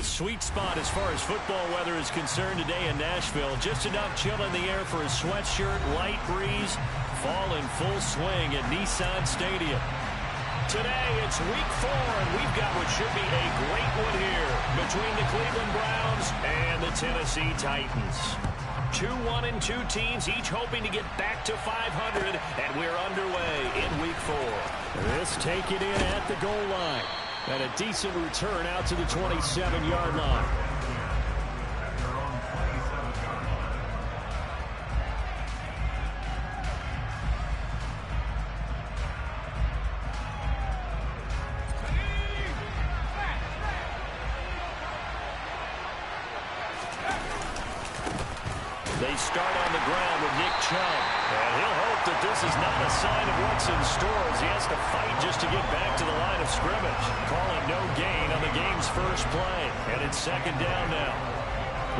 a sweet spot as far as football weather is concerned today in Nashville. Just enough chill in the air for a sweatshirt, light breeze, fall in full swing at Nissan Stadium. Today, it's week 4, and we've got what should be a great one here between the Cleveland Browns and the Tennessee Titans. 2-1-2 teams, each hoping to get back to 500, and we're underway in week 4. This take it in at the goal line. And a decent return out to the 27-yard line. They start on the ground with Nick Chubb. And he'll hope that this is not a sign of what's in store as he has to fight just to get back to the line of scrimmage. Calling no gain on the game's first play. And it's second down now.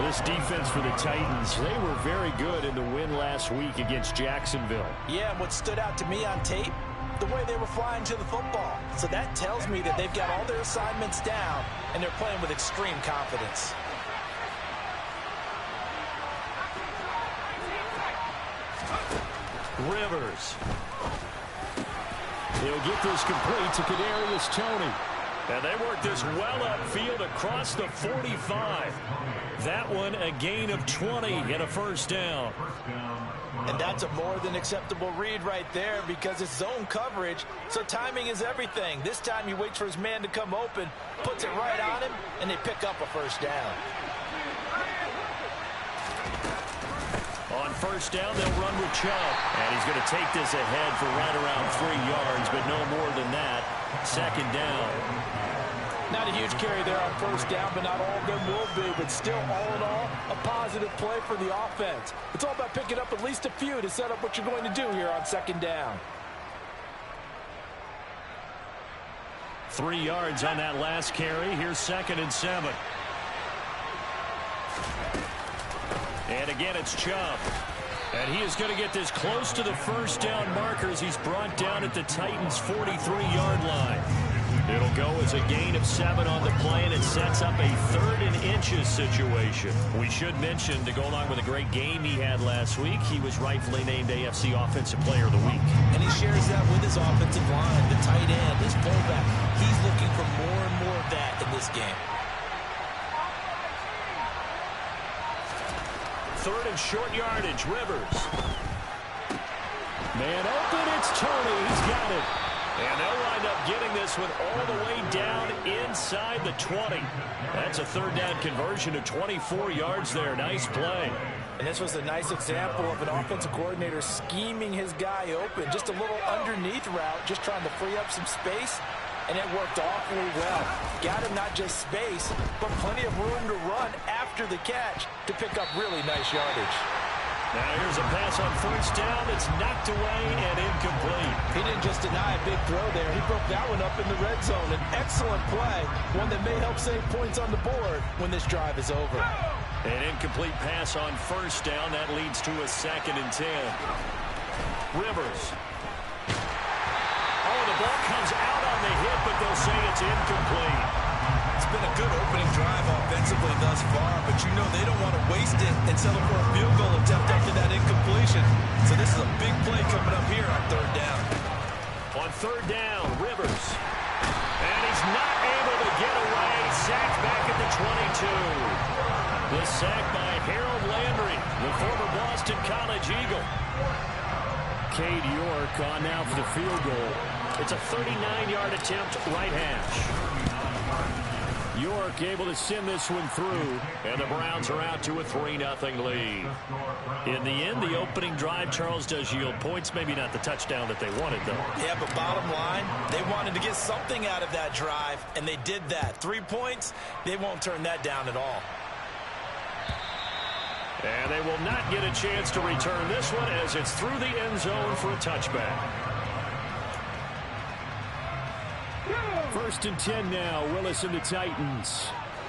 This defense for the Titans, they were very good in the win last week against Jacksonville. Yeah, and what stood out to me on tape, the way they were flying to the football. So that tells me that they've got all their assignments down, and they're playing with extreme confidence. Rivers. He'll get this complete to Kadarius Toney. And they work this well upfield across the 45. That one a gain of 20 and a first down. And that's a more than acceptable read right there because it's zone coverage, so timing is everything. This time he waits for his man to come open, puts it right on him, and they pick up a first down. On first down, they'll run with Chubb. And he's going to take this ahead for right around 3 yards, but no more than that. Second down. Not a huge carry there on first down, but not all of them will be. But still, all in all, a positive play for the offense. It's all about picking up at least a few to set up what you're going to do here on second down. 3 yards on that last carry. Here's 2nd and 7. And again, it's Chubb. And he is going to get this close to the first down markers. He's brought down at the Titans' 43-yard line. It'll go as a gain of 7 on the play, and it sets up a 3rd and inches situation. We should mention, to go along with a great game he had last week, he was rightfully named AFC Offensive Player of the Week. And he shares that with his offensive line, the tight end, his fullback. He's looking for more and more of that in this game. 3rd and short yardage, Rivers. Man open, it's Toney. He's got it. And they'll wind up getting this one all the way down inside the 20. That's a 3rd down conversion of 24 yards there. Nice play. And this was a nice example of an offensive coordinator scheming his guy open. Just a little underneath route, just trying to free up some space. And it worked awfully well. Got him not just space, but plenty of room to run after the catch to pick up really nice yardage. Now here's a pass on first down. It's knocked away and incomplete. He didn't just deny a big throw there. He broke that one up in the red zone. An excellent play, one that may help save points on the board when this drive is over. An incomplete pass on first down. That leads to a 2nd and 10. Rivers. Oh, the ball comes out on the hit, but they'll say it's incomplete. It's been a good opening drive offensively thus far, but you know they don't want to waste it and settle for a field goal attempt after that incompletion. So this is a big play coming up here on 3rd down. On 3rd down, Rivers. And he's not able to get away. Sacked back at the 22. The sack by Harold Landry, the former Boston College Eagle. Cade York on now for the field goal. It's a 39-yard attempt, right hash. York able to send this one through. And the Browns are out to a 3-0 lead. In the end, the opening drive, Charles, does yield points. Maybe not the touchdown that they wanted, though. Yeah, but bottom line, they wanted to get something out of that drive, and they did that. 3 points, they won't turn that down at all. And they will not get a chance to return this one as it's through the end zone for a touchback. 1st and 10 now. Willis and the Titans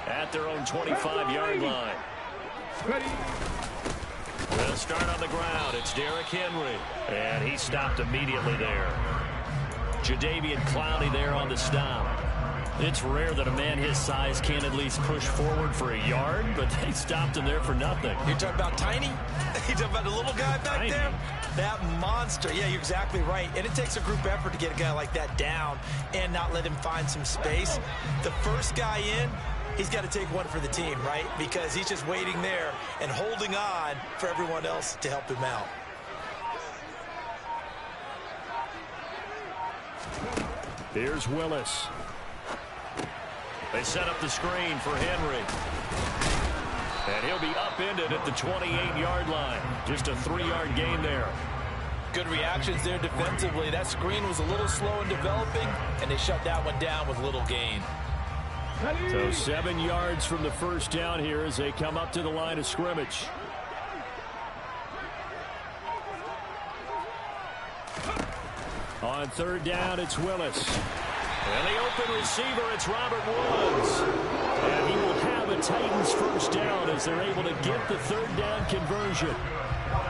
at their own 25-yard line. They'll start on the ground. It's Derrick Henry. And he stopped immediately there. Jadeveon Clowney there on the stop. It's rare that a man his size can't at least push forward for a yard, but they stopped him there for nothing. You're talking about tiny? You're talking about the little guy back there? That monster. Yeah, you're exactly right. And it takes a group effort to get a guy like that down and not let him find some space. The first guy in, he's got to take one for the team, right? Because he's just waiting there and holding on for everyone else to help him out. Here's Willis. They set up the screen for Henry. And he'll be upended at the 28-yard line. Just a 3-yard gain there. Good reactions there defensively. That screen was a little slow in developing, and they shut that one down with little gain. So 7 yards from the first down here as they come up to the line of scrimmage. On third down, it's Willis. And the open receiver, it's Robert Woods. And he will have a Titans first down as they're able to get the third down conversion.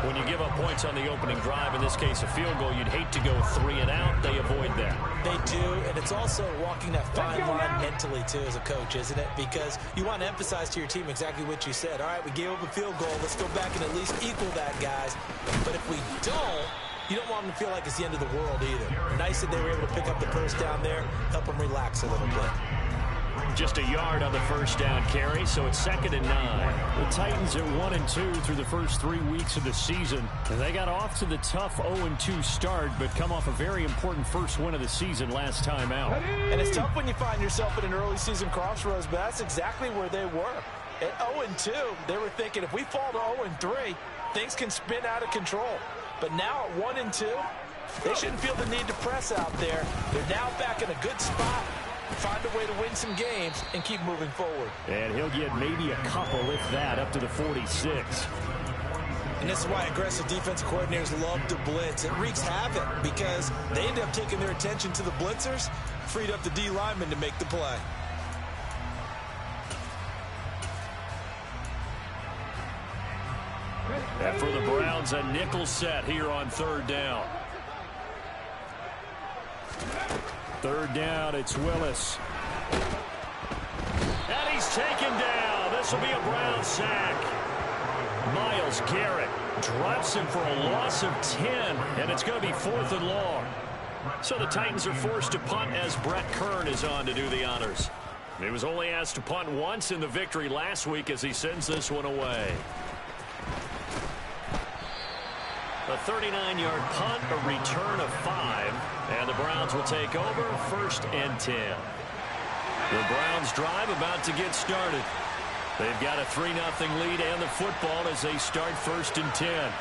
When you give up points on the opening drive, in this case a field goal, you'd hate to go 3 and out. They avoid that. They do, and it's also walking that fine line mentally, too, as a coach, isn't it? Because you want to emphasize to your team exactly what you said. All right, we gave up a field goal. Let's go back and at least equal that, guys. But if we don't, you don't want them to feel like it's the end of the world either. Nice that they were able to pick up the first down there, help them relax a little bit. Just a yard on the first down carry, so it's 2nd and 9. The Titans are 1-2 through the first 3 weeks of the season. And they got off to the tough 0-2 start, but come off a very important first win of the season last time out. And it's tough when you find yourself in an early season crossroads, but that's exactly where they were. At 0-2, they were thinking if we fall to 0-3, things can spin out of control. But now at 1-2, they shouldn't feel the need to press out there. They're now back in a good spot. Find a way to win some games and keep moving forward. And he'll get maybe a couple, if that, up to the 46. And this is why aggressive defensive coordinators love to blitz. It wreaks havoc because they end up taking their attention to the blitzers, freed up the D lineman to make the play. And for the Browns, a nickel set here on third down. Third down, it's Willis. And he's taken down. This will be a Brown sack. Myles Garrett drops him for a loss of 10, and it's going to be 4th and long. So the Titans are forced to punt as Brett Kern is on to do the honors. He was only asked to punt once in the victory last week as he sends this one away. A 39-yard punt, a return of 5, and the Browns will take over 1st and 10. The Browns drive about to get started. They've got a 3-0 lead and the football as they start 1st and 10.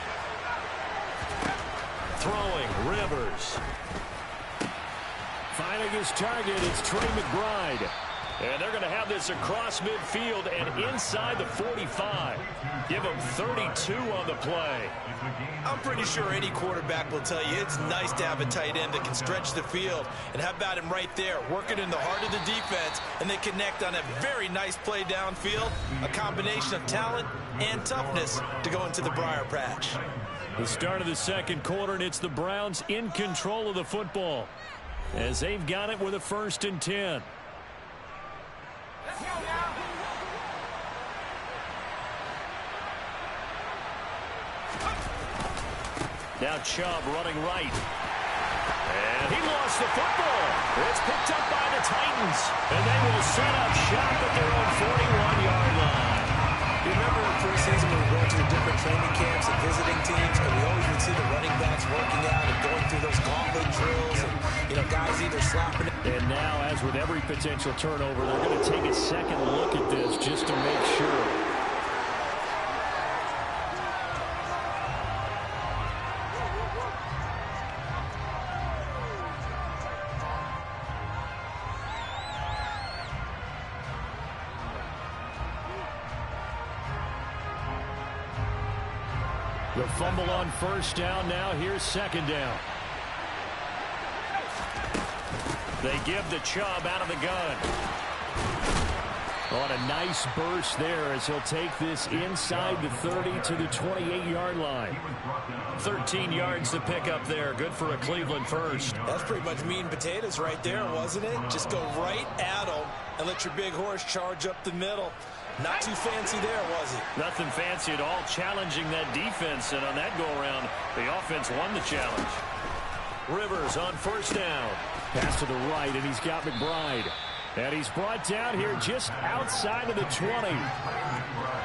Throwing, Rivers. Finding his target, it's Trey McBride. And they're going to have this across midfield and inside the 45. Give them 32 on the play. I'm pretty sure any quarterback will tell you it's nice to have a tight end that can stretch the field. And how about him right there, working in the heart of the defense, and they connect on a very nice play downfield. A combination of talent and toughness to go into the briar patch. The start of the second quarter, and it's the Browns in control of the football as they've got it with a 1st and 10. Now Chubb running right. And he lost the football. It's picked up by the Titans. And they will set up shop at their own 41-yard line. You remember in preseason when we were going to the different training camps and visiting teams, and we always would see the running backs working out and going through those gauntlet drills and, guys either slapping it. And now, as with every potential turnover, they're going to take a second look at this just to make sure. The fumble on first down. Now here's 2nd down. They give the Chubb out of the gun. On a nice burst there as he'll take this inside the 30 to the 28-yard line. 13 yards to pick up there. Good for a Cleveland first. That's pretty much meat and potatoes right there, wasn't it? Just go right at them and let your big horse charge up the middle. Not too fancy there, was it? Nothing fancy at all, challenging that defense. And on that go-around, the offense won the challenge. Rivers on first down. Pass to the right, and he's got McBride. And he's brought down here just outside of the 20.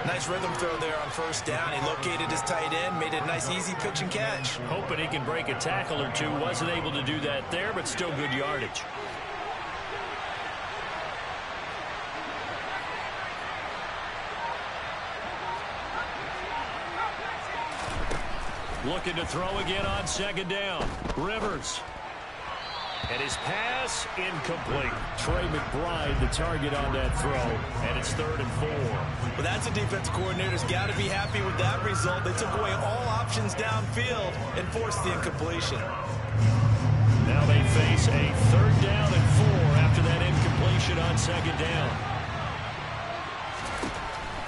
Nice rhythm throw there on first down. He located his tight end, made it a nice easy pitch and catch. Hoping he can break a tackle or two. Wasn't able to do that there, but still good yardage. Looking to throw again on second down. Rivers. And his pass incomplete. Trey McBride, the target on that throw. And it's 3rd and 4. Well, that's a defensive coordinator's got to be happy with that result. They took away all options downfield and forced the incompletion. Now they face a 3rd down and 4 after that incompletion on second down.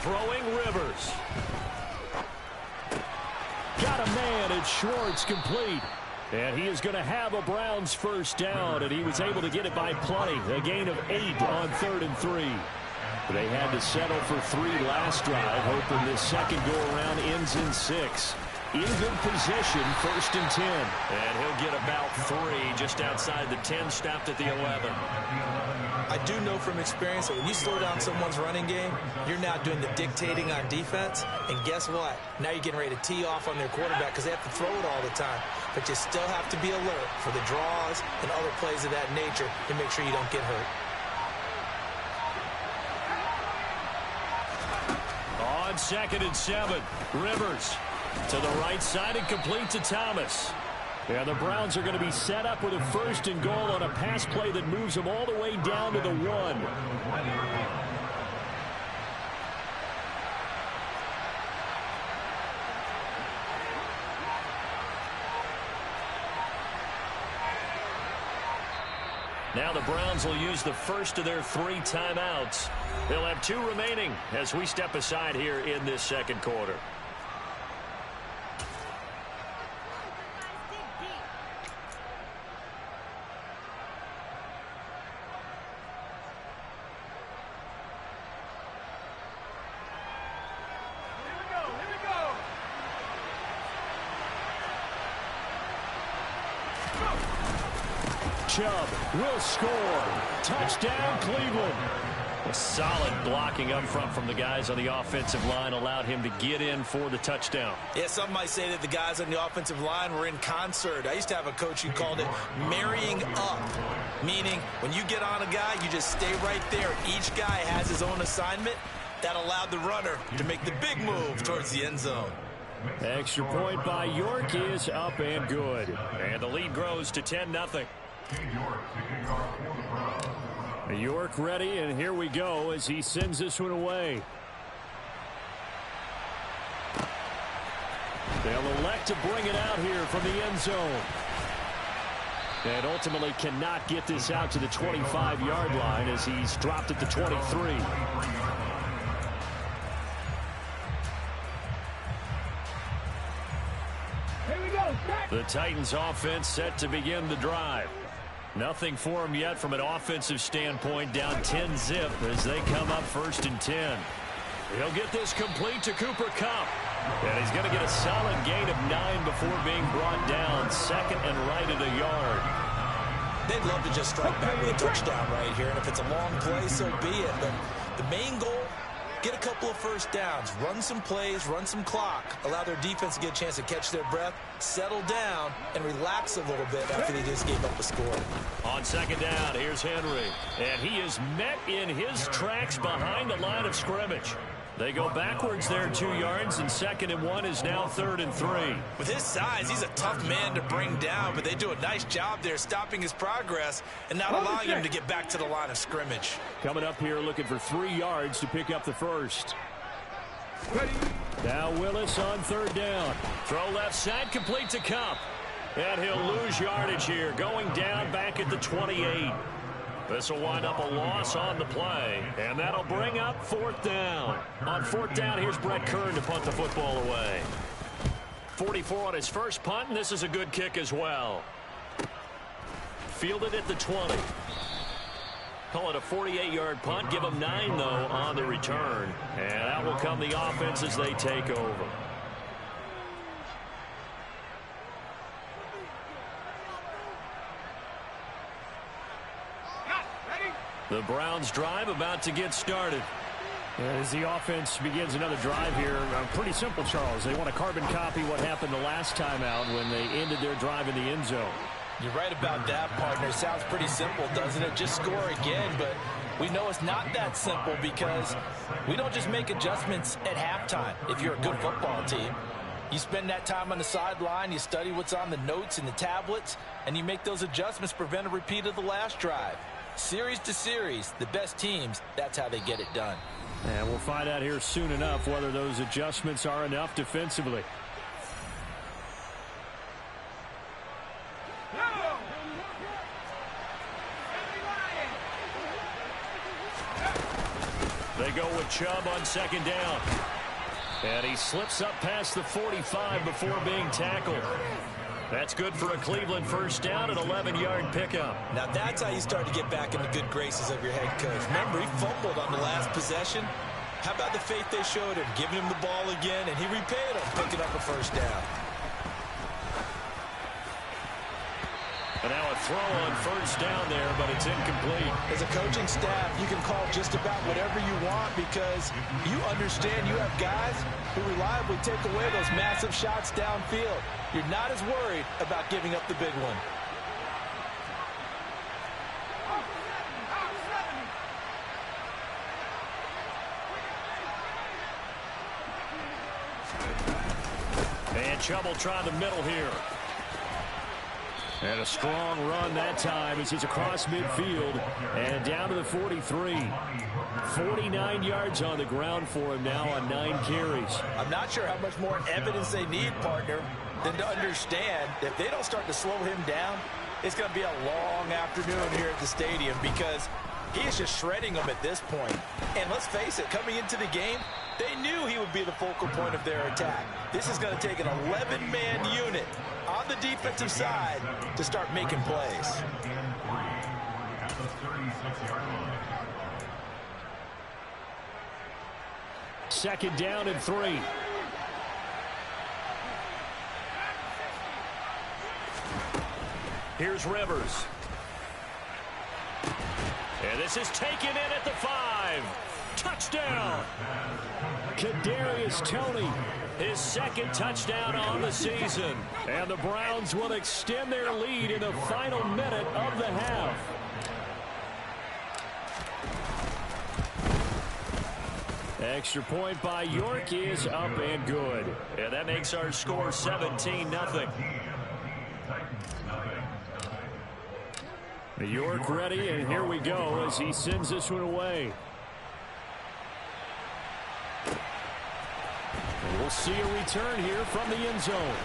Throwing Rivers. Got a man at Schwartz, complete. And he is going to have a Browns first down, and he was able to get it by plenty. A gain of 8 on 3rd and 3. They had to settle for 3 last drive, hoping this second go-around ends in 6. In good position, 1st and 10. And he'll get about 3 just outside the 10, stopped at the 11. I do know from experience that when you slow down someone's running game, you're now doing the dictating on defense. And guess what? Now you're getting ready to tee off on their quarterback because they have to throw it all the time. But you still have to be alert for the draws and other plays of that nature to make sure you don't get hurt. On 2nd and 7, Rivers to the right side and complete to Thomas. Yeah, the Browns are going to be set up with a 1st and goal on a pass play that moves them all the way down to the 1. Now the Browns will use the first of their 3 timeouts. They'll have 2 remaining as we step aside here in this second quarter. Chubb will score. Touchdown, Cleveland. A solid blocking up front from the guys on the offensive line allowed him to get in for the touchdown. Yeah, some might say that the guys on the offensive line were in concert. I used to have a coach who called it marrying up, meaning when you get on a guy, you just stay right there. Each guy has his own assignment. That allowed the runner to make the big move towards the end zone. Extra point by York is up and good. And the lead grows to 10-0. York ready, and here we go as he sends this one away. They'll elect to bring it out here from the end zone. And ultimately cannot get this out to the 25-yard line as he's dropped at the 23. The Titans offense set to begin the drive. Nothing for him yet from an offensive standpoint, down 10-zip as they come up 1st and 10. He'll get this complete to Cooper Kupp. And he's going to get a solid gain of 9 before being brought down. 2nd and right at a yard. They'd love to just strike back with a touchdown right here. And if it's a long play, so be it. But the main goal, get a couple of first downs, run some plays, run some clock, allow their defense to get a chance to catch their breath, settle down, and relax a little bit after they just gave up a score. On 2nd down, here's Henry. And he is met in his tracks behind the line of scrimmage. They go backwards there 2 yards, and 2nd and 1 is now 3rd and 3. With his size, he's a tough man to bring down, but they do a nice job there stopping his progress and not allowing him to get back to the line of scrimmage. Coming up here looking for 3 yards to pick up the first. Now Willis on 3rd down. Throw left side, complete to Kupp. And he'll lose yardage here, going down back at the 28. This will wind up a loss on the play, and that'll bring up 4th down. On 4th down, here's Brett Kern to punt the football away. 44 on his first punt, and this is a good kick as well. Fielded at the 20. Call it a 48-yard punt. Give them 9, though, on the return. And out will come the offense as they take over. The Browns drive about to get started. As the offense begins another drive here, pretty simple, Charles. They want to carbon copy what happened the last time out when they ended their drive in the end zone. You're right about that, partner. Sounds pretty simple, doesn't it? Just score again, but we know it's not that simple because we don't just make adjustments at halftime if you're a good football team. You spend that time on the sideline, you study what's on the notes and the tablets, and you make those adjustments to prevent a repeat of the last drive. Series to series, the best teams, that's how they get it done. And we'll find out here soon enough whether those adjustments are enough defensively. They go with Chubb on 2nd down. And he slips up past the 45 before being tackled. That's good for a Cleveland 1st down, an 11-yard pickup. Now that's how you start to get back in the good graces of your head coach. Remember, he fumbled on the last possession. How about the faith they showed him, giving him the ball again, and he repaid him, picking up a 1st down. And now a throw on 1st down there, but it's incomplete. As a coaching staff, you can call just about whatever you want because you understand you have guys who reliably take away those massive shots downfield. You're not as worried about giving up the big one. And Chubb will try the middle here. And a strong run that time as he's across midfield and down to the 43. 49 yards on the ground for him now on 9 carries. I'm not sure how much more evidence they need, partner, than to understand that if they don't start to slow him down, it's going to be a long afternoon here at the stadium because he is just shredding them at this point. And let's face it, coming into the game, they knew he would be the focal point of their attack. This is going to take an 11-man unit on the defensive side to start making plays. Second down and 3. Here's Rivers. And this is taken in at the 5. Touchdown. Kadarius Toney. His 2nd touchdown on the season. And the Browns will extend their lead in the final minute of the half. Extra point by York is up and good. And that makes our score 17-0. York ready, and here we go as he sends this one away. We'll see a return here from the end zone.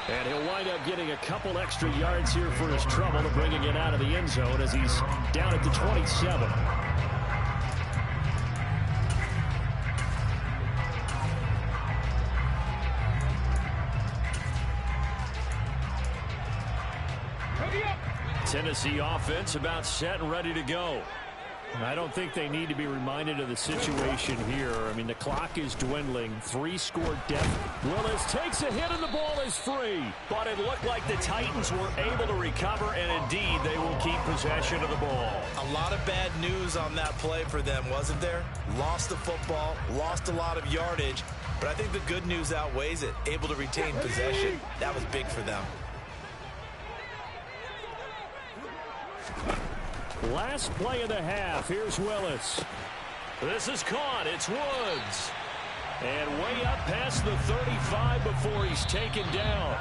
And he'll wind up getting a couple extra yards here for his trouble to bringing it out of the end zone as he's down at the 27. Tennessee offense about set and ready to go. I don't think they need to be reminded of the situation here. I mean, the clock is dwindling. 3-score deficit. Willis takes a hit and the ball is free. But it looked like the Titans were able to recover, and indeed they will keep possession of the ball. A lot of bad news on that play for them, wasn't there? Lost the football, lost a lot of yardage, but I think the good news outweighs it. Able to retain possession, that was big for them. Last play of the half. Here's Willis. This is caught. It's Woods. And way up past the 35 before he's taken down.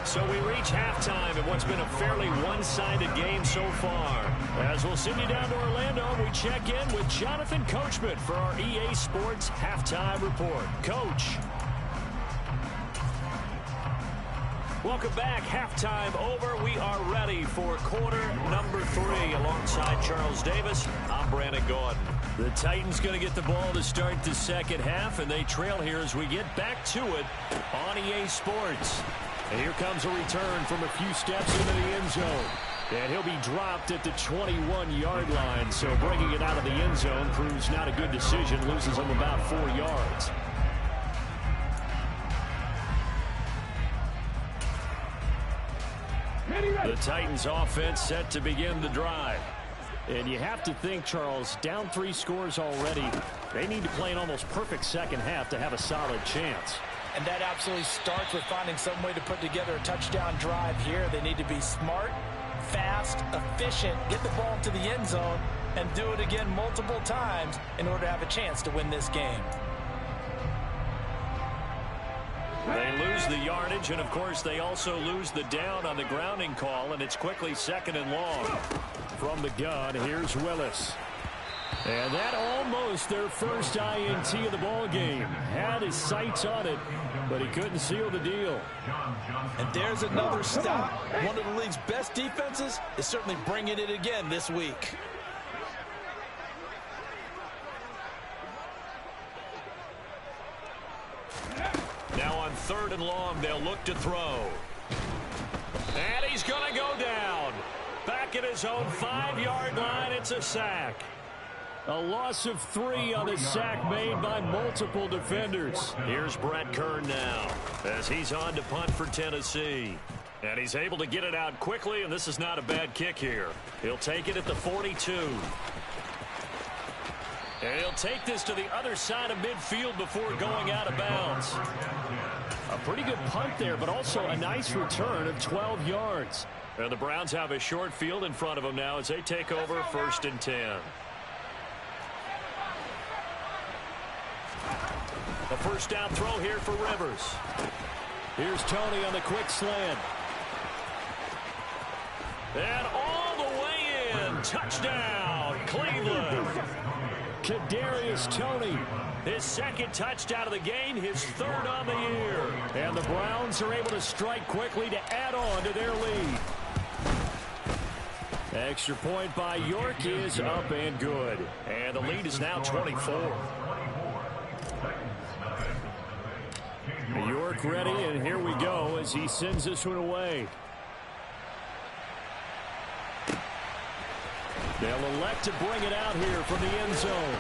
So we reach halftime in what's been a fairly one-sided game so far. As we'll send you down to Orlando, we check in with Jonathan Coachman for our EA Sports Halftime Report. Coach. Welcome back. Halftime over. We are ready for quarter number 3. Alongside Charles Davis, I'm Brandon Gaudin. The Titans going to get the ball to start the second half, and they trail here as we get back to it on EA Sports. And here comes a return from a few steps into the end zone. And he'll be dropped at the 21-yard line, so bringing it out of the end zone proves not a good decision. Loses him about 4 yards. The Titans offense set to begin the drive. And you have to think, Charles, down 3 scores already. They need to play an almost perfect second half to have a solid chance. And that absolutely starts with finding some way to put together a touchdown drive here. They need to be smart, fast, efficient, get the ball to the end zone, and do it again multiple times in order to have a chance to win this game. They lose the yardage, and of course they also lose the down on the grounding call, and it's quickly 2nd and long. From the gun, here's Willis. And that almost their first INT of the ball game. Had his sights on it, but he couldn't seal the deal. And there's another stop. One of the league's best defenses is certainly bringing it again this week. Now on 3rd and long, they'll look to throw. And he's going to go down. Back at his own 5-yard line, it's a sack. A loss of 3 on the sack made by multiple defenders. Here's Brett Kern now as he's on to punt for Tennessee. And he's able to get it out quickly, and this is not a bad kick here. He'll take it at the 42. And he'll take this to the other side of midfield before going out of bounds. A pretty good punt there, but also a nice return of 12 yards. And the Browns have a short field in front of them now as they take over 1st and 10. The first down throw here for Rivers. Here's Tony on the quick slant. And all the way in. Touchdown, Cleveland. Kadarius Toney. His 2nd touchdown of the game, his 3rd on the year. And the Browns are able to strike quickly to add on to their lead. Extra point by York is up and good. And the lead is now 24. York ready, and here we go as he sends this one away. They'll elect to bring it out here from the end zone.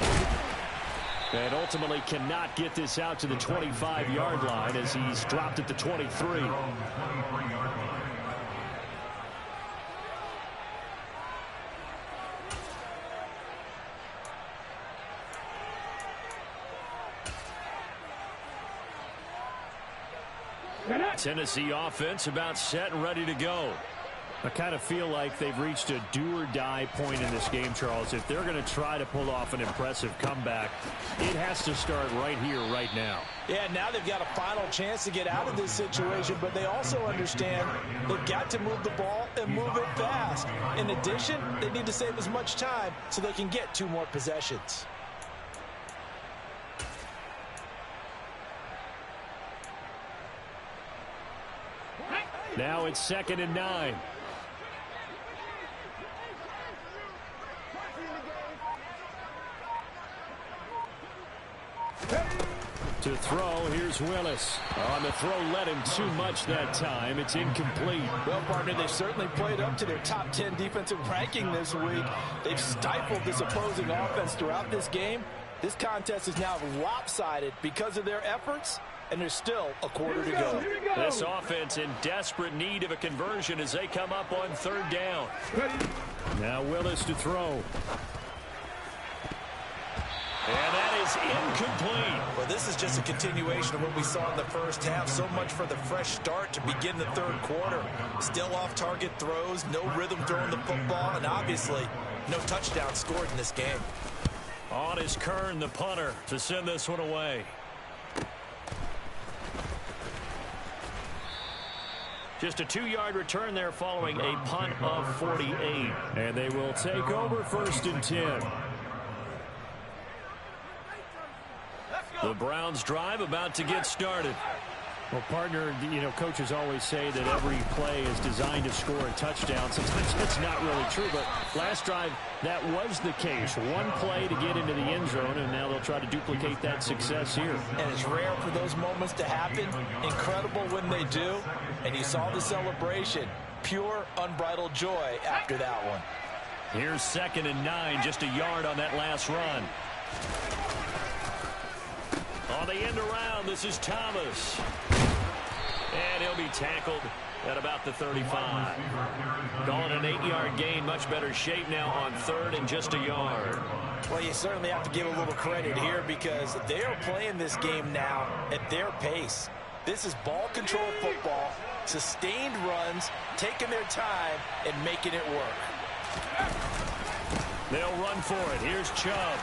And ultimately cannot get this out to the 25-yard line as he's dropped at the 23. Tennessee offense about set and ready to go. I kind of feel like they've reached a do-or-die point in this game, Charles. If they're going to try to pull off an impressive comeback, it has to start right here, right now. Yeah, now they've got a final chance to get out of this situation, but they also understand they've got to move the ball and move it fast. In addition, they need to save as much time so they can get 2 more possessions. Now it's 2nd and 9. To throw, here's Willis. On the throw, led him too much that time. It's incomplete. Well, partner, they've certainly played up to their top 10 defensive ranking this week. They've stifled this opposing offense throughout this game. This contest is now lopsided because of their efforts, and there's still a quarter to go. This offense in desperate need of a conversion as they come up on 3rd down. Now Willis to throw. And that is incomplete. Well, this is just a continuation of what we saw in the first half. So much for the fresh start to begin the 3rd quarter. Still off-target throws, no rhythm throwing the football, and obviously no touchdown scored in this game. On is Kern, the punter, to send this one away. Just a 2-yard return there following a punt of 48. And they will take over 1st and 10. The Browns drive about to get started. Well, partner, you know, coaches always say that every play is designed to score a touchdown. Sometimes that's not really true, but last drive, that was the case. One play to get into the end zone, and now they'll try to duplicate that success here. And it's rare for those moments to happen. Incredible when they do. And you saw the celebration. Pure, unbridled joy after that one. Here's 2nd and 9, just a yard on that last run. On the end around, this is Thomas. And he'll be tackled at about the 35. Calling an 8-yard gain, much better shape now on 3rd and just a yard. Well, you certainly have to give a little credit here because they are playing this game now at their pace. This is ball control football, sustained runs, taking their time and making it work. They'll run for it. Here's Chubb.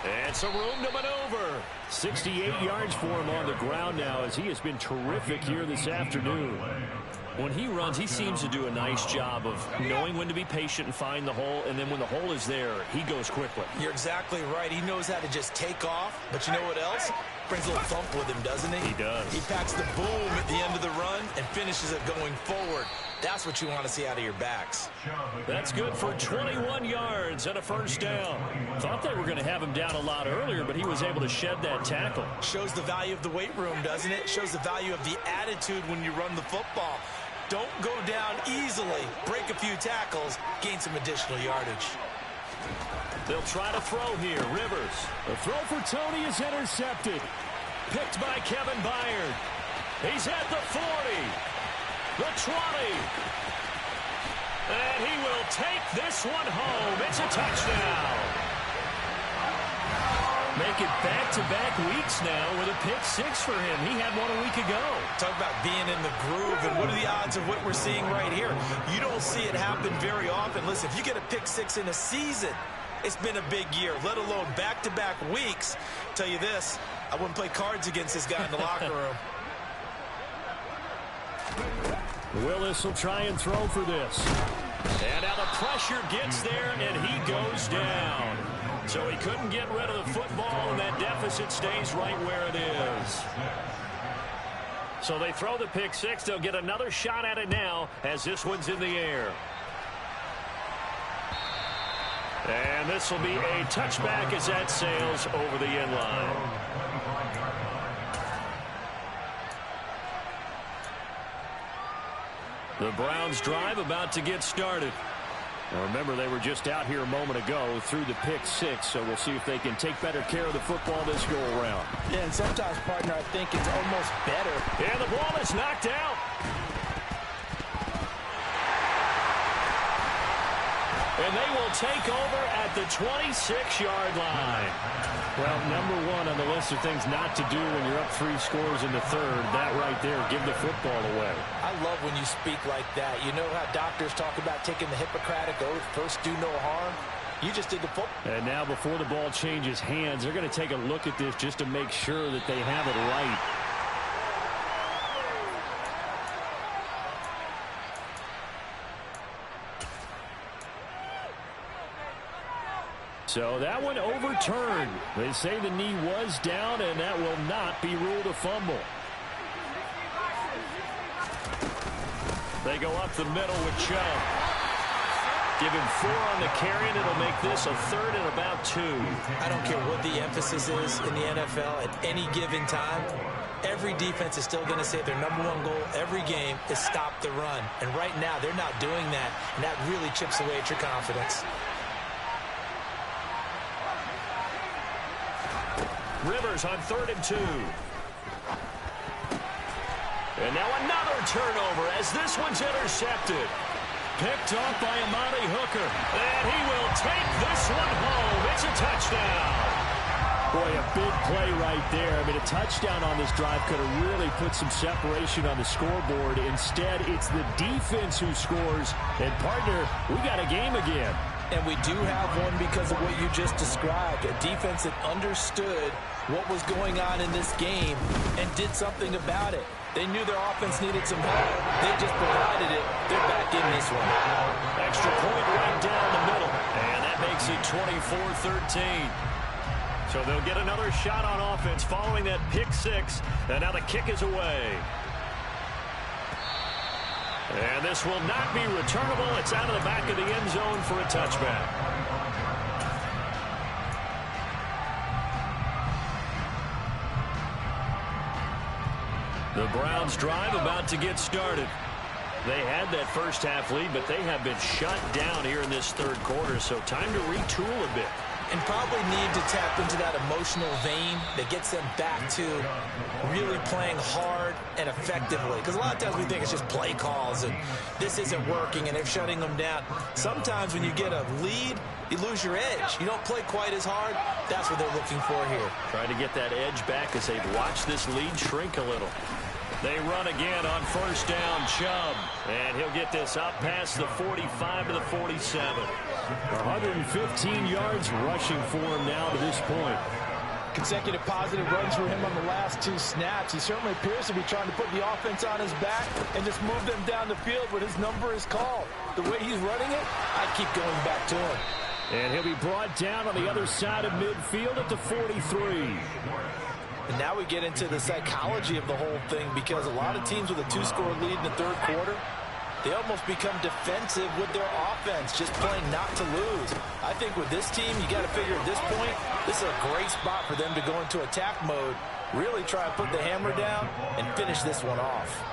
And some room to maneuver. 68 yards for him on the ground now as he has been terrific here this afternoon. When he runs, he seems to do a nice job of knowing when to be patient and find the hole, and then when the hole is there, he goes quickly. You're exactly right. He knows how to just take off, but you know what else? Brings a little thump with him, doesn't he? He does. He packs the boom at the end of the run and finishes it going forward. That's what you want to see out of your backs. That's good for 21 yards and a first down. Thought they were going to have him down a lot earlier, but he was able to shed that tackle. Shows the value of the weight room, doesn't it? Shows the value of the attitude when you run the football. Don't go down easily. Break a few tackles. Gain some additional yardage. They'll try to throw here. Rivers. The throw for Tony is intercepted. Picked by Kevin Byard. He's at the 40. The 20. And he will take this one home. It's a touchdown. Make it back-to-back weeks now with a pick 6 for him. He had one a week ago. Talk about being in the groove, and what are the odds of what we're seeing right here? You don't see it happen very often. Listen, if you get a pick 6 in a season, it's been a big year, let alone back-to-back weeks. Tell you this, I wouldn't play cards against this guy in the locker room. Willis will try and throw for this. And now the pressure gets there, and he goes down. So he couldn't get rid of the football, and that deficit stays right where it is. So they throw the pick 6. They'll get another shot at it now as this one's in the air. And this will be a touchback as that sails over the end line. The Browns drive about to get started. Now remember, they were just out here a moment ago through the pick 6, so we'll see if they can take better care of the football this go-around. Yeah, and sometimes, partner, I think it's almost better. And the ball is knocked out. And they will take over at the 26-yard line. Well, number one on the list of things not to do when you're up 3 scores in the third, that right there, give the football away. I love when you speak like that. You know how doctors talk about taking the Hippocratic Oath, first do no harm? You just did the football. And now before the ball changes hands, they're going to take a look at this just to make sure that they have it right. So that one overturned. They say the knee was down, and that will not be ruled a fumble. They go up the middle with Chubb. Give him 4 on the carry, and it'll make this a 3rd and about 2. I don't care what the emphasis is in the NFL at any given time. Every defense is still going to say their #1 goal every game is stop the run. And right now, they're not doing that, and that really chips away at your confidence. Rivers on 3rd and 2. And now another turnover as this one's intercepted. Picked off by Amani Hooker. And he will take this one home. It's a touchdown. Boy, a big play right there. I mean, a touchdown on this drive could have really put some separation on the scoreboard. Instead, it's the defense who scores. And, partner, we got a game again. And we do have one because of what you just described. A defense that understood what was going on in this game and did something about it. They knew their offense needed some help. They just provided it. They're back in this one. Extra point right down the middle. And that makes it 24-13. So they'll get another shot on offense following that pick six. And now the kick is away. And this will not be returnable. It's out of the back of the end zone for a touchback. The Browns drive about to get started. They had that first half lead, but they have been shut down here in this third quarter, so time to retool a bit. And probably need to tap into that emotional vein that gets them back to really playing hard and effectively. Because a lot of times we think it's just play calls and this isn't working and they're shutting them down. Sometimes when you get a lead, you lose your edge. You don't play quite as hard. That's what they're looking for here. Trying to get that edge back as they've watched this lead shrink a little. They run again on first down, Chubb. And he'll get this up past the 45 to the 47. 115 yards rushing for him now to this point. Consecutive positive runs for him on the last two snaps. He certainly appears to be trying to put the offense on his back and just move them down the field when his number is called. The way he's running it, I keep going back to him. And he'll be brought down on the other side of midfield at the 43. And now we get into the psychology of the whole thing, because a lot of teams with a two-score lead in the third quarter, they almost become defensive with their offense, just playing not to lose. I think with this team, you got to figure at this point, this is a great spot for them to go into attack mode, really try and put the hammer down and finish this one off.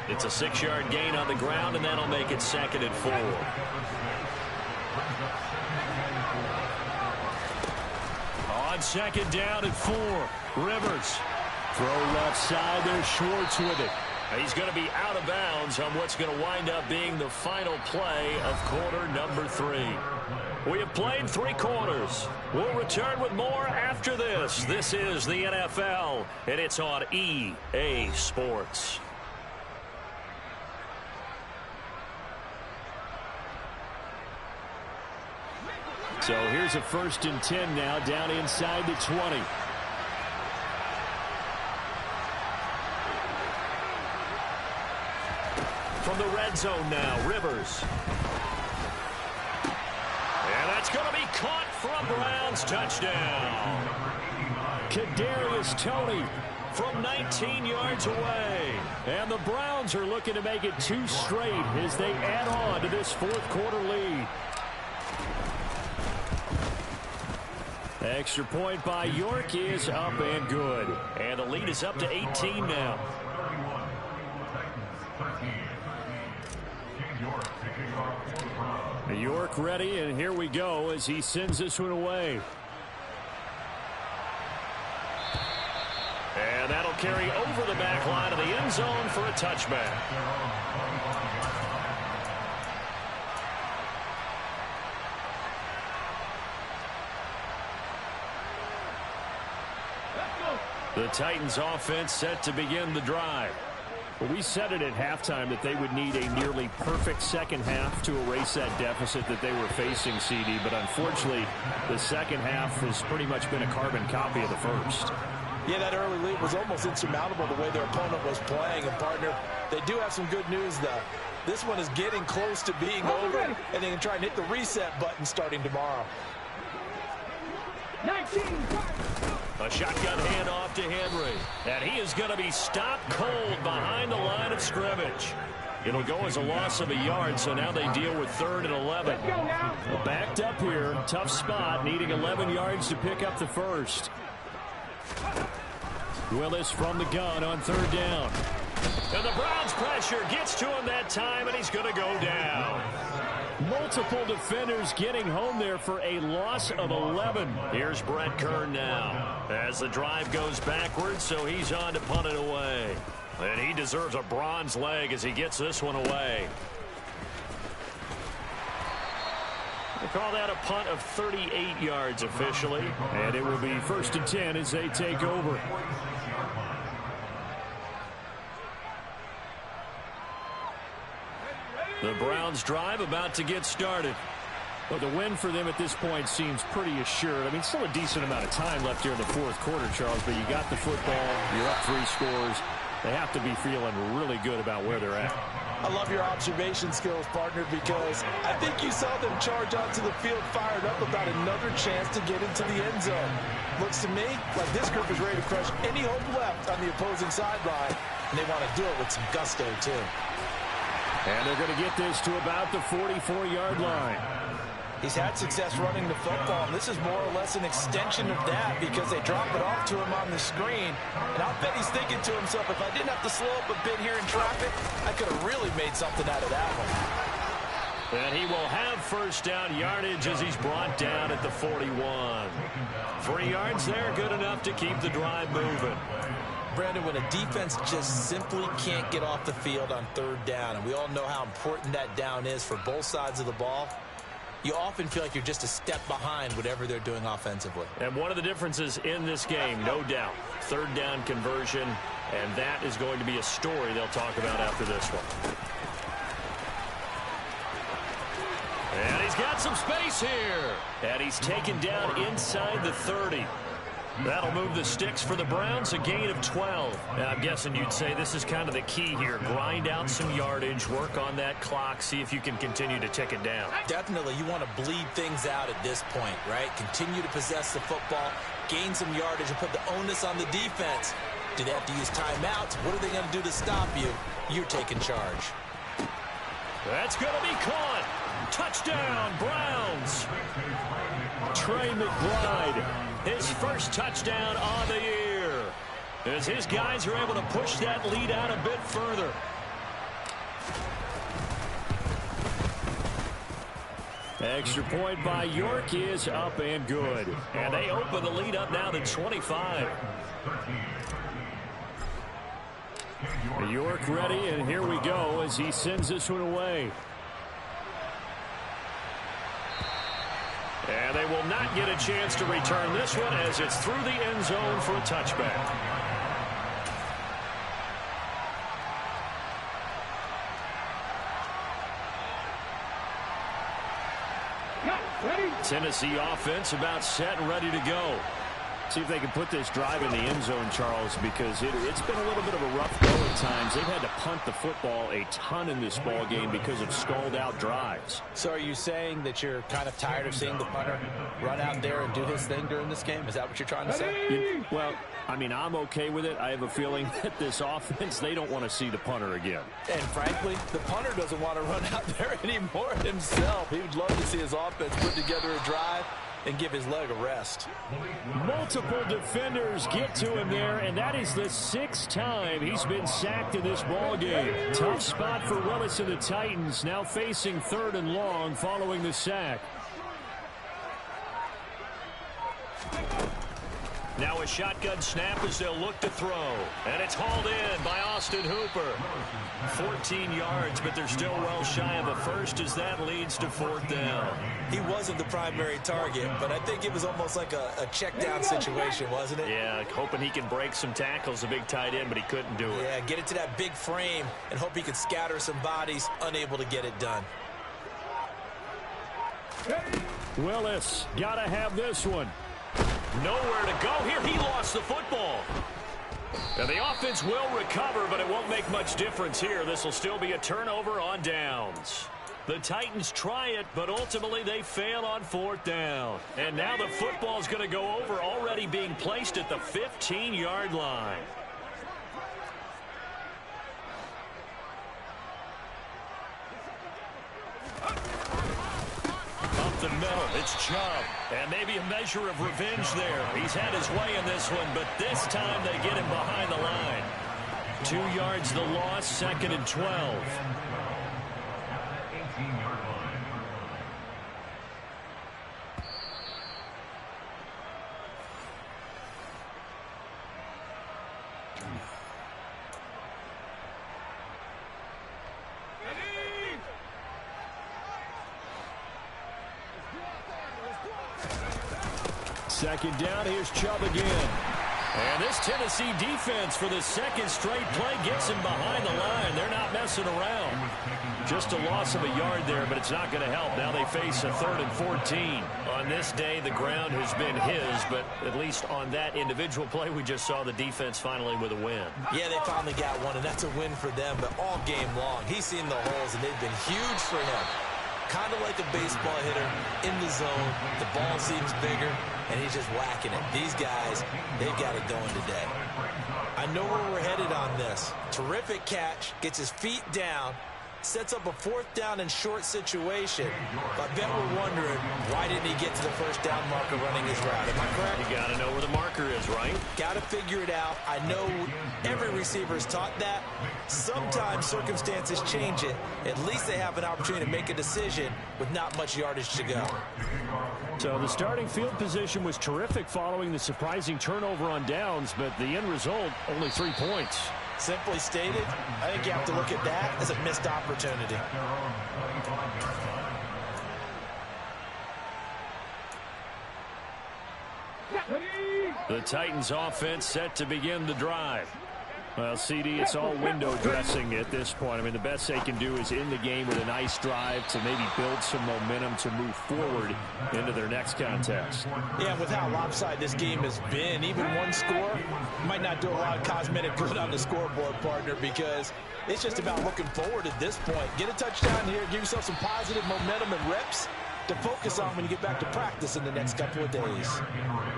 It's a 6-yard gain on the ground, and that'll make it 2nd and 4. On 2nd down and 4, Rivers. Throw left side, there's Schwartz with it. He's going to be out of bounds on what's going to wind up being the final play of quarter number 3. We have played 3 quarters. We'll return with more after this. This is the NFL, and it's on EA Sports. So here's a 1st and 10 now, down inside the 20. From the red zone now, Rivers. And that's going to be caught for a Browns touchdown. Kadarius Toney from 19 yards away. And the Browns are looking to make it 2 straight as they add on to this 4th quarter lead. Extra point by York is up and good. And the lead is up to 18 now. York ready, and here we go as he sends this one away. And that'll carry over the back line of the end zone for a touchback. The Titans offense set to begin the drive. Well, we said it at halftime that they would need a nearly perfect second half to erase that deficit that they were facing, CD. But unfortunately, the second half has pretty much been a carbon copy of the first. Yeah, that early lead was almost insurmountable the way their opponent was playing. And, partner, they do have some good news, though. This one is getting close to being over, and they can try and hit the reset button starting tomorrow. 19. A shotgun handoff to Henry. And he is going to be stopped cold behind the line of scrimmage. It'll go as a loss of a yard, so now they deal with 3rd and 11. Well, backed up here, tough spot, needing 11 yards to pick up the first. Willis from the gun on 3rd down. And the Browns pressure gets to him that time, and he's going to go down. Multiple defenders getting home there for a loss of 11. Here's Brett Kern now as the drive goes backwards, so he's on to punt it away. And he deserves a bronze leg as he gets this one away. They call that a punt of 38 yards officially. And it will be 1st and 10 as they take over. The Browns drive about to get started. Well, the win for them at this point seems pretty assured. I mean, still a decent amount of time left here in the 4th quarter, Charles, but you got the football, you're up 3 scores. They have to be feeling really good about where they're at. I love your observation skills, partner, because I think you saw them charge onto the field fired up about another chance to get into the end zone. Looks to me like this group is ready to crush any hope left on the opposing sideline, and they want to do it with some gusto, too. And they're going to get this to about the 44-yard line. He's had success running the football, and this is more or less an extension of that because they drop it off to him on the screen. And I'll bet he's thinking to himself, if I didn't have to slow up a bit here in traffic, I could have really made something out of that one. And he will have first down yardage as he's brought down at the 41. 3 yards there, good enough to keep the drive moving. Brandon, when a defense just simply can't get off the field on third down, and we all know how important that down is for both sides of the ball, you often feel like you're just a step behind whatever they're doing offensively. And one of the differences in this game, no doubt, third down conversion, and that is going to be a story they'll talk about after this one. And he's got some space here. And he's taken down inside the 30. That'll move the sticks for the Browns, a gain of 12. And I'm guessing you'd say this is kind of the key here. Grind out some yardage, work on that clock, see if you can continue to tick it down. Definitely, you want to bleed things out at this point, right? Continue to possess the football, gain some yardage, and put the onus on the defense. Do they have to use timeouts? What are they going to do to stop you? You're taking charge. That's going to be caught. Touchdown, Browns. Trey McBride, his first touchdown on the year, as his guys are able to push that lead out a bit further. Extra point by York is up and good. And they open the lead up now to 25. York ready, and here we go as he sends this one away. And they will not get a chance to return this one as it's through the end zone for a touchback. Tennessee offense about set and ready to go. See if they can put this drive in the end zone, Charles, because it's been a little bit of a rough go at times. They've had to punt the football a ton in this ball game because of stalled-out drives. So are you saying that you're kind of tired of seeing the punter run out there and do his thing during this game? Is that what you're trying to say? Well, I mean, I'm okay with it. I have a feeling that this offense, they don't want to see the punter again. And frankly, the punter doesn't want to run out there anymore himself. He would love to see his offense put together a drive and give his leg a rest. Multiple defenders get to him there, and that is the 6th time he's been sacked in this ball game. Tough spot for Willis and the Titans, now facing 3rd and long following the sack. Now a shotgun snap as they'll look to throw. And it's hauled in by Austin Hooper. 14 yards, but they're still well shy of a first as that leads to 4th down. He wasn't the primary target, but I think it was almost like a check down situation, wasn't it? Yeah, hoping he can break some tackles, a big tight end, but he couldn't do it. Yeah, get it to that big frame and hope he could scatter some bodies, unable to get it done. Willis, gotta have this one. Nowhere to go here. He lost the football. And the offense will recover, but it won't make much difference here. This will still be a turnover on downs. The Titans try it, but ultimately they fail on 4th down. And now the football's going to go over, already being placed at the 15-yard line. The middle, it's Chubb, and maybe a measure of revenge there. He's had his way in this one, but this time they get him behind the line. 2 yards the loss, 2nd and 12. Second down, here's Chubb again. And this Tennessee defense for the second straight play gets him behind the line. They're not messing around. Just a loss of a yard there, but it's not going to help. Now they face a 3rd and 14. On this day, the ground has been his, but at least on that individual play, we just saw the defense finally with a win. Yeah, they finally got one, and that's a win for them, but all game long, he's seen the holes, and they've been huge for him. Kind of like a baseball hitter in the zone. The ball seems bigger, and he's just whacking it. These guys, they've got it going today. I know where we're headed on this. Terrific catch, gets his feet down, sets up a 4th down and short situation. But I bet we're wondering, why didn't he get to the first down marker running his route? Am I correct? You got to know where the marker is, right? Got to figure it out. I know every receiver is taught that. Sometimes circumstances change it. At least they have an opportunity to make a decision with not much yardage to go. So the starting field position was terrific following the surprising turnover on downs, but the end result, only 3 points. Simply stated, I think you have to look at that as a missed opportunity. The Titans offense set to begin the drive. Well, CD, it's all window dressing at this point. I mean, the best they can do is end the game with a nice drive to maybe build some momentum to move forward into their next contest. Yeah, with how lopsided this game has been, even one score might not do a lot of cosmetic good on the scoreboard, partner, because it's just about looking forward at this point. Get a touchdown here, give yourself some positive momentum and reps to focus on when you get back to practice in the next couple of days.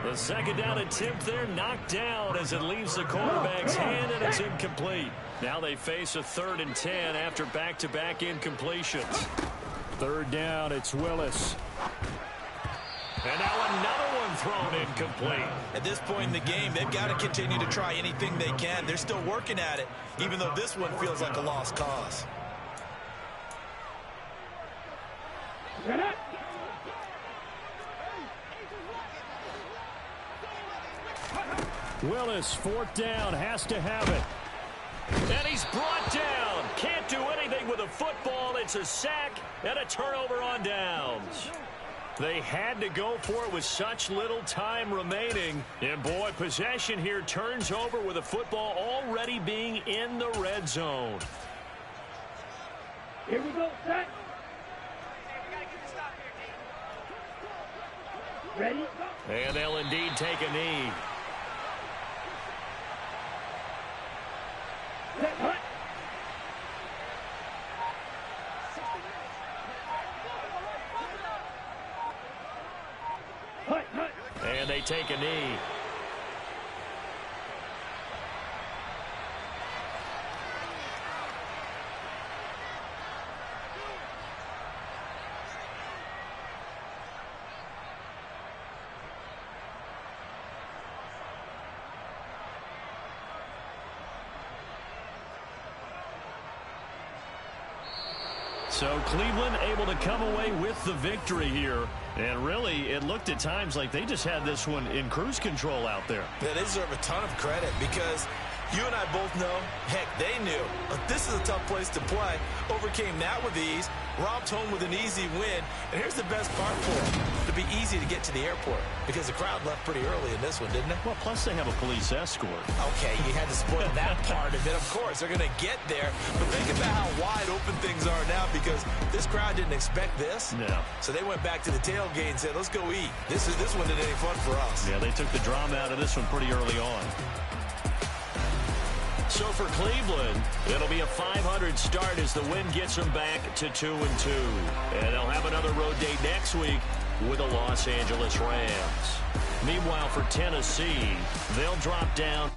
The 2nd down attempt there knocked down as it leaves the quarterback's hand, and it's incomplete. Now they face a 3rd and 10 after back-to-back incompletions. 3rd down, it's Willis. And now another one thrown incomplete. At this point in the game, they've got to continue to try anything they can. They're still working at it, even though this one feels like a lost cause. Willis, 4th down, has to have it. And he's brought down. Can't do anything with a football. It's a sack and a turnover on downs. They had to go for it with such little time remaining. And, boy, possession here turns over with a football already being in the red zone. Here we go, set. Ready? And they'll indeed take a knee. Set, hut. Hut, hut. And they take a knee. So Cleveland able to come away with the victory here. And really, it looked at times like they just had this one in cruise control out there. Yeah, they deserve a ton of credit because you and I both know, heck, they knew. This is a tough place to play. Overcame that with ease. Romped home with an easy win. And here's the best part for them. It'll be easy to get to the airport because the crowd left pretty early in this one, didn't it? Well, plus they have a police escort. Okay, you had to spoil that part of it. Of course, they're going to get there. But think about how wide open things are now because this crowd didn't expect this. No. So they went back to the tailgate and said, let's go eat. This one isn't any fun for us. Yeah, they took the drama out of this one pretty early on. So for Cleveland, it'll be a 500 start as the win gets them back to 2-2. And they'll have another road date next week with the Los Angeles Rams. Meanwhile, for Tennessee, they'll drop down.